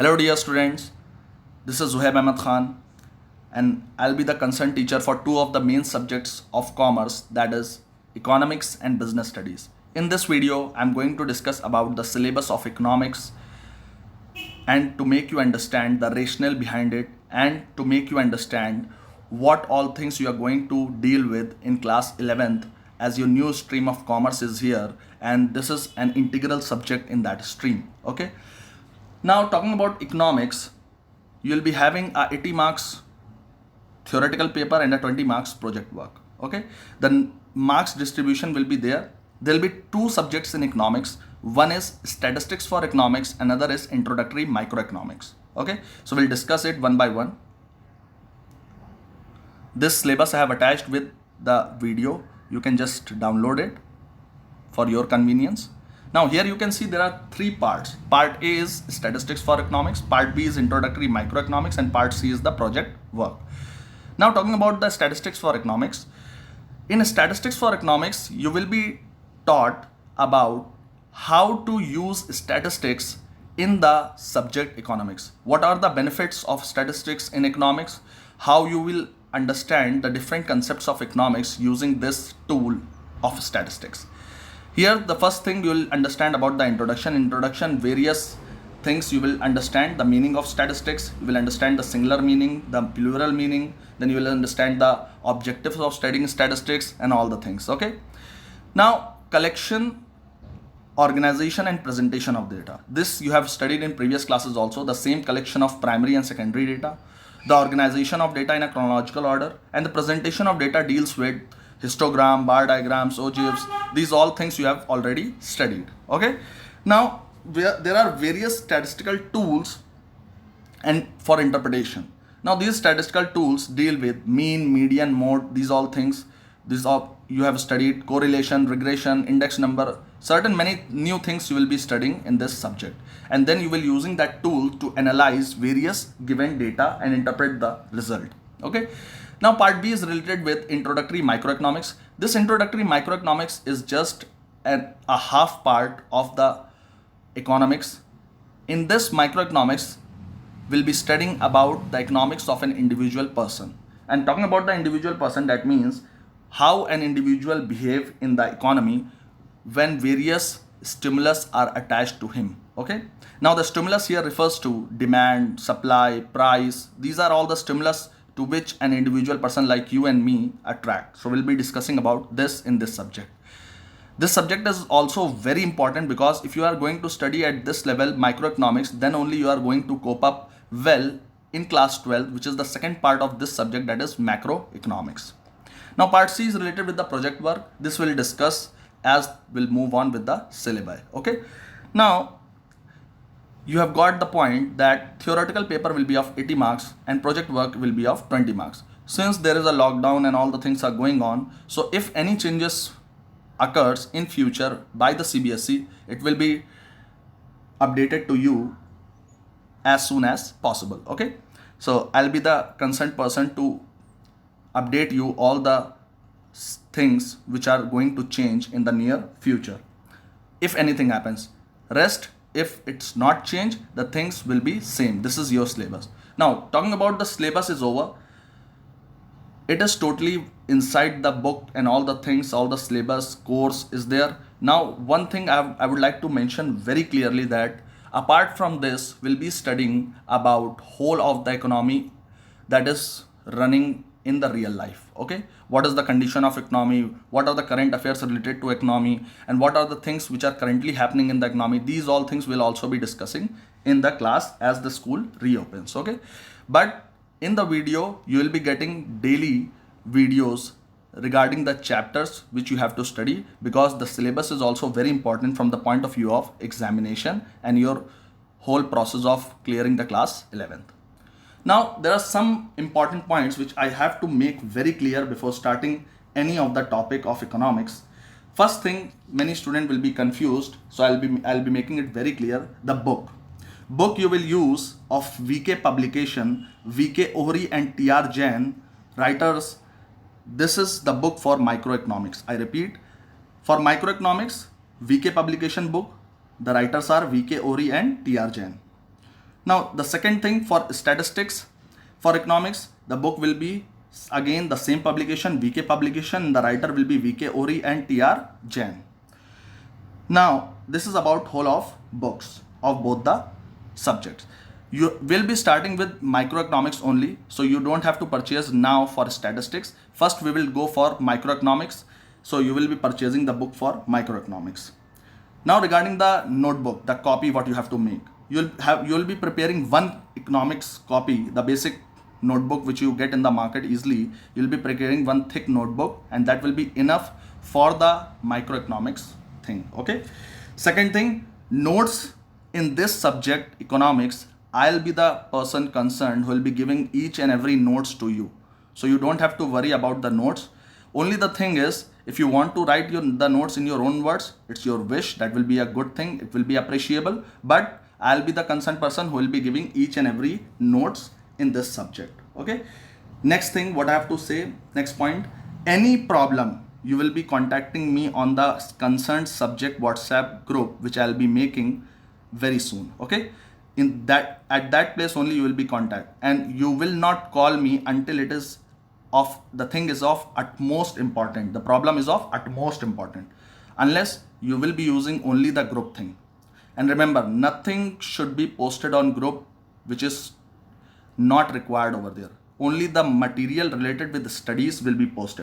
Hello dear students, this is Zuhaib Ahmed Khan and I'll be the concerned teacher for two of the main subjects of commerce, that is economics and business studies. In this video, I'm going to discuss about the syllabus of economics and to make you understand the rationale behind it and to make you understand what all things you are going to deal with in class 11th as your new stream of commerce is here and this is an integral subject in that stream. Okay. Now talking about economics, you will be having a 80 marks theoretical paper and a 20 marks project work. Okay, the marks distribution will be there. There will be two subjects in economics. One is statistics for economics, another is introductory microeconomics. Okay, so we'll discuss it one by one. This syllabus I have attached with the video. You can just download it for your convenience. Now here you can see there are three parts. Part A is statistics for economics, part B is introductory microeconomics, and part C is the project work. Now talking about the statistics for economics. In statistics for economics, you will be taught about how to use statistics in the subject economics. What are the benefits of statistics in economics? How you will understand the different concepts of economics using this tool of statistics. Here the first thing you will understand about the introduction, various things you will understand, the meaning of statistics, you will understand the singular meaning, the plural meaning, then you will understand the objectives of studying statistics and all the things. Okay, now collection, organization and presentation of data. This you have studied in previous classes also, the same collection of primary and secondary data, the organization of data in a chronological order, and the presentation of data deals with histogram, bar diagrams, ogives. These all things you have already studied. Okay, now there are various statistical tools and for interpretation. Now these statistical tools deal with mean, median, mode, these all things. These all you have studied, correlation, regression, index number, certain many new things you will be studying in this subject, and then you will using that tool to analyze various given data and interpret the result. Okay, now part B is related with introductory microeconomics. This introductory microeconomics is just a half part of the economics. In this microeconomics, we'll be studying about the economics of an individual person. And talking about the individual person, that means how an individual behave in the economy when various stimulus are attached to him. Okay, now the stimulus here refers to demand, supply, price. These are all the stimulus to which an individual person like you and me attract. So we'll be discussing about this in this subject. This subject is also very important because if you are going to study at this level microeconomics, then only you are going to cope up well in class 12, which is the second part of this subject, that is macroeconomics. Now part C is related with the project work. This we'll discuss as we'll move on with the syllabi. Okay, now you have got the point that theoretical paper will be of 80 marks and project work will be of 20 marks. Since there is a lockdown and all the things are going on, so if any changes occurs in future by the CBSE, it will be updated to you as soon as possible. Okay, so I'll be the concerned person to update you all the things which are going to change in the near future if anything happens. Rest, if it's not changed, the things will be same. This is your syllabus. Now talking about the syllabus is over. It is totally inside the book and all the things, all the syllabus course is there. Now one thing I would like to mention very clearly, that apart from this, we'll be studying about whole of the economy that is running in the real life. Okay, what is the condition of economy, what are the current affairs related to economy, and what are the things which are currently happening in the economy. These all things we'll also be discussing in the class as the school reopens. Okay, but in the video you will be getting daily videos regarding the chapters which you have to study, because the syllabus is also very important from the point of view of examination and your whole process of clearing the class 11th. Now there are some important points which I have to make very clear before starting any of the topic of economics. First thing, many students will be confused, so I'll be making it very clear. The book you will use of VK publication, VK Ohri and TR Jain writers. This is the book for microeconomics. I repeat, for microeconomics, VK publication book, the writers are VK Ohri and TR Jain. Now the second thing, for statistics for economics, the book will be again the same publication, VK publication. The writer will be VK Ori and TR Jain. Now this is about whole of books of both the subjects. You will be starting with microeconomics only, so you don't have to purchase now for statistics. First we will go for microeconomics, so you will be purchasing the book for microeconomics. Now regarding the notebook, the copy what you have to make, you'll be preparing one economics copy, the basic notebook which you get in the market easily. You'll be preparing one thick notebook, and that will be enough for the microeconomics thing. Okay. Second thing, notes in this subject economics, I'll be the person concerned who will be giving each and every notes to you, so you don't have to worry about the notes. Only the thing is, if you want to write the notes in your own words, it's your wish. That will be a good thing. It will be appreciable. But I'll be the concerned person who will be giving each and every notes in this subject. Okay. Next thing, what I have to say, next point, any problem, you will be contacting me on the concerned subject WhatsApp group, which I'll be making very soon. Okay. At that place only you will be contact, and you will not call me until it is the thing is of utmost important, the problem is of utmost important, unless you will be using only the group thing. And remember, nothing should be posted on group which is not required over there. Only the material related with the studies will be posted.